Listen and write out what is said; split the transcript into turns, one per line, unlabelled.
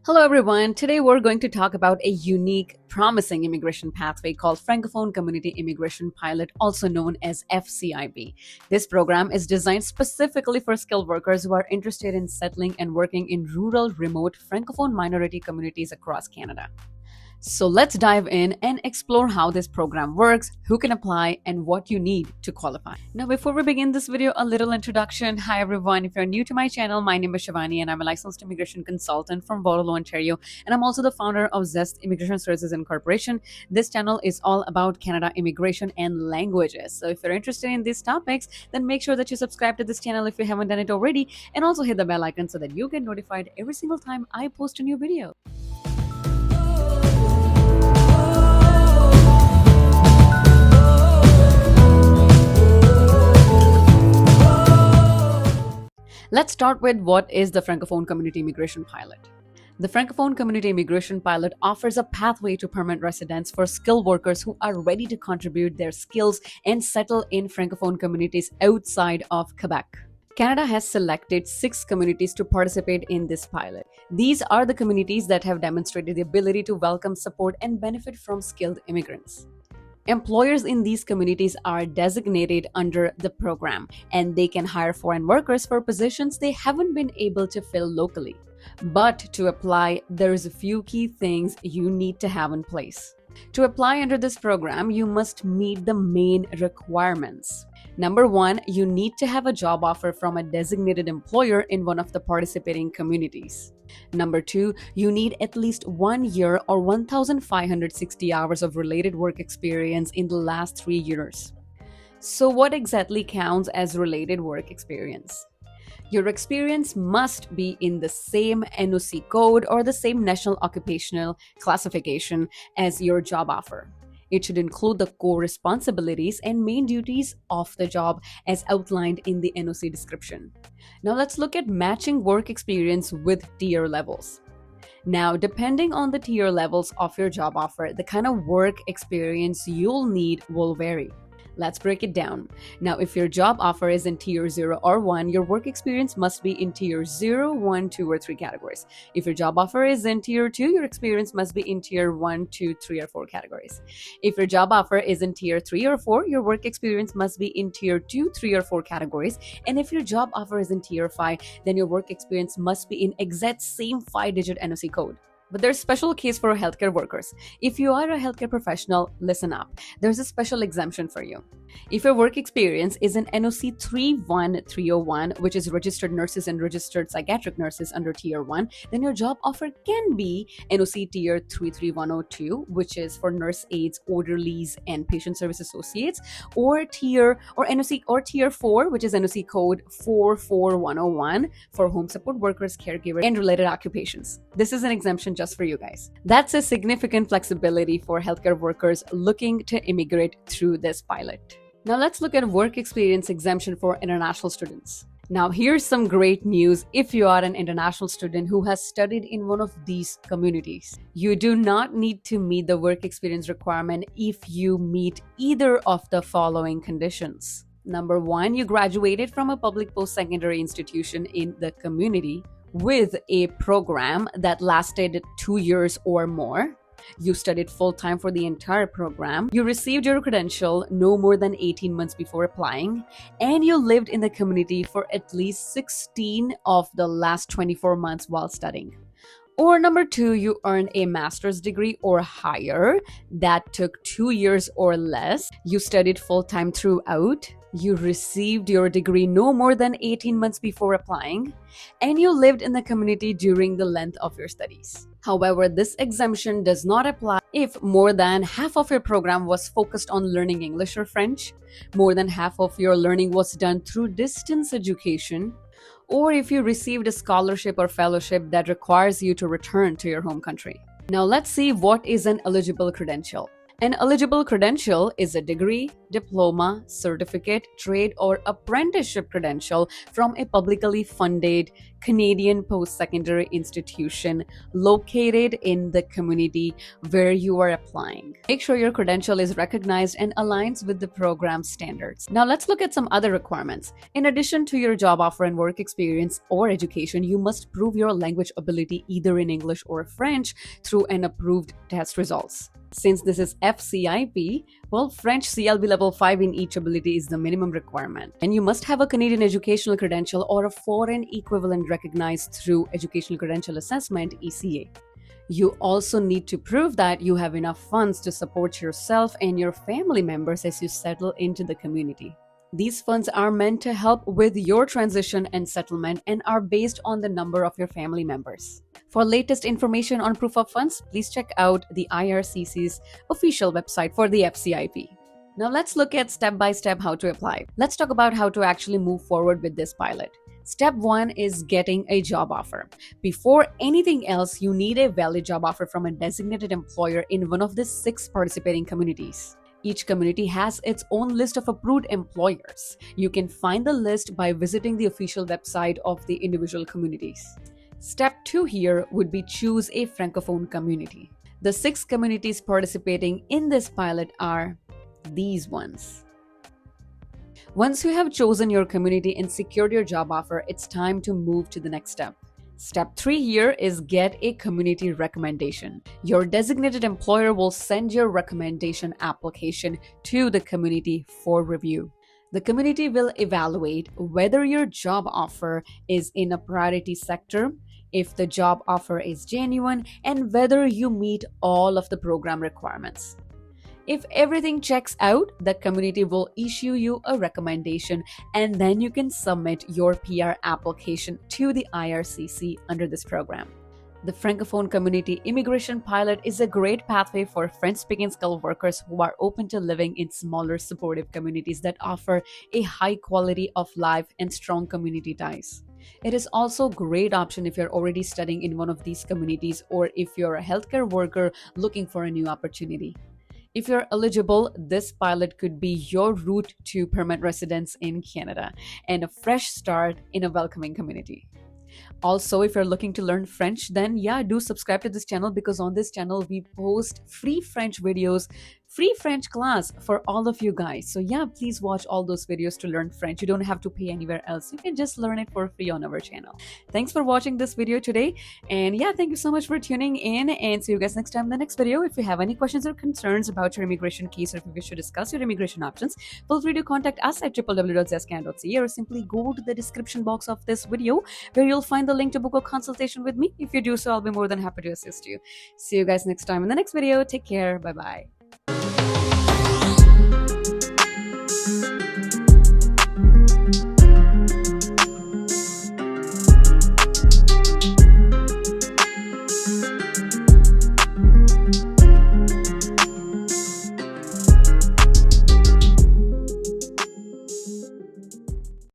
Hello, everyone. Today, we're going to talk about a unique, promising immigration pathway called Francophone Community Immigration Pilot, also known as FCIP. This program is designed specifically for skilled workers who are interested in settling and working in rural, remote Francophone minority communities across Canada. So let's dive in and explore how this program works, who can apply, and what you need to qualify. Now, before we begin this video, a little introduction. Hi, everyone. If you're new to my channel, my name is Shivani, and I'm a licensed immigration consultant from Waterloo, Ontario, and I'm also the founder of Zest Immigration Services Incorporation. This channel is all about Canada immigration and languages. So if you're interested in these topics, then make sure that you subscribe to this channel if you haven't done it already, and also hit the bell icon so that you get notified every single time I post a new video. Let's start with what is the Francophone Community Immigration Pilot. The Francophone Community Immigration Pilot offers a pathway to permanent residence for skilled workers who are ready to contribute their skills and settle in Francophone communities outside of Quebec. Canada has selected 6 communities to participate in this pilot. These are the communities that have demonstrated the ability to welcome, support, and benefit from skilled immigrants. Employers in these communities are designated under the program, and they can hire foreign workers for positions they haven't been able to fill locally. But to apply, there's a few key things you need to have in place. To apply under this program, you must meet the main requirements. Number 1, you need to have a job offer from a designated employer in one of the participating communities. Number 2, you need at least 1 year or 1,560 hours of related work experience in the last 3 years. So what exactly counts as related work experience? Your experience must be in the same NOC code or the same national occupational classification as your job offer. It should include the core responsibilities and main duties of the job as outlined in the NOC description. Now let's look at matching work experience with tier levels. Now, depending on the tier levels of your job offer, the kind of work experience you'll need will vary. Let's break it down. Now, if your job offer is in tier 0 or 1, your work experience must be in tier 0, 1, 2, or 3 categories. If your job offer is in tier 2, your experience must be in tier 1, 2, 3, or 4 categories. If your job offer is in tier 3 or 4, your work experience must be in tier 2, 3, or 4 categories. And if your job offer is in tier 5, then your work experience must be in exact same 5-digit NOC code. But there's a special case for healthcare workers. If you are a healthcare professional, listen up. There's a special exemption for you. If your work experience is in NOC 31301, which is registered nurses and registered psychiatric nurses under tier 1, then your job offer can be NOC tier 33102, which is for nurse aides, orderlies, and patient service associates, or tier 4, which is NOC code 44101 for home support workers, caregivers, and related occupations. This is an exemption just for you guys. That's a significant flexibility for healthcare workers looking to immigrate through this pilot. Now let's look at work experience exemption for international students. Now here's some great news if you are an international student who has studied in one of these communities. You do not need to meet the work experience requirement if you meet either of the following conditions. Number 1, you graduated from a public post-secondary institution in the community with a program that lasted 2 years or more. You studied full-time for the entire program. You received your credential no more than 18 months before applying. And you lived in the community for at least 16 of the last 24 months while studying. Or number 2, you earned a master's degree or higher that took 2 years or less. You studied full-time throughout. You received your degree no more than 18 months before applying, and you lived in the community during the length of your studies. However, this exemption does not apply if more than half of your program was focused on learning English or French, more than half of your learning was done through distance education, or if you received a scholarship or fellowship that requires you to return to your home country. Now let's see what is an eligible credential. An eligible credential is a degree, diploma, certificate, trade, or apprenticeship credential from a publicly funded Canadian post-secondary institution located in the community where you are applying. Make sure your credential is recognized and aligns with the program standards. Now let's look at some other requirements. In addition to your job offer and work experience or education, you must prove your language ability either in English or French through an approved test results. Since this is FCIP, well, French CLB level 5 in each ability is the minimum requirement. And you must have a Canadian educational credential or a foreign equivalent recognized through Educational Credential Assessment, ECA. You also need to prove that you have enough funds to support yourself and your family members as you settle into the community. These funds are meant to help with your transition and settlement and are based on the number of your family members. For latest information on proof of funds, please check out the IRCC's official website for the FCIP. Now let's look at step-by-step how to apply. Let's talk about how to actually move forward with this pilot. Step 1 is getting a job offer. Before anything else, you need a valid job offer from a designated employer in one of the 6 participating communities. Each community has its own list of approved employers. You can find the list by visiting the official website of the individual communities. Step 2 here would be choose a Francophone community. The 6 communities participating in this pilot are these ones. Once you have chosen your community and secured your job offer, it's time to move to the next step. Step 3 here is get a community recommendation. Your designated employer will send your recommendation application to the community for review. The community will evaluate whether your job offer is in a priority sector, if the job offer is genuine, and whether you meet all of the program requirements. If everything checks out, the community will issue you a recommendation and then you can submit your PR application to the IRCC under this program. The Francophone Community Immigration Pilot is a great pathway for French-speaking skilled workers who are open to living in smaller, supportive communities that offer a high quality of life and strong community ties. It is also a great option if you're already studying in one of these communities or if you're a healthcare worker looking for a new opportunity. If you're eligible, this pilot could be your route to permanent residence in Canada and a fresh start in a welcoming community. Also, if you're looking to learn French, then do subscribe to this channel because on this channel we post free French videos, free French class for all of you guys. So please watch all those videos to learn French. You don't have to pay anywhere else. You can just learn it for free on our channel. Thanks for watching this video today. And thank you so much for tuning in and see you guys next time in the next video. If you have any questions or concerns about your immigration case or if you wish to discuss your immigration options, feel free to contact us at www.zscan.ca or simply go to the description box of this video where you'll find the link to book a consultation with me. If you do so, I'll be more than happy to assist you. See you guys next time in the next video. Take care. Bye-bye.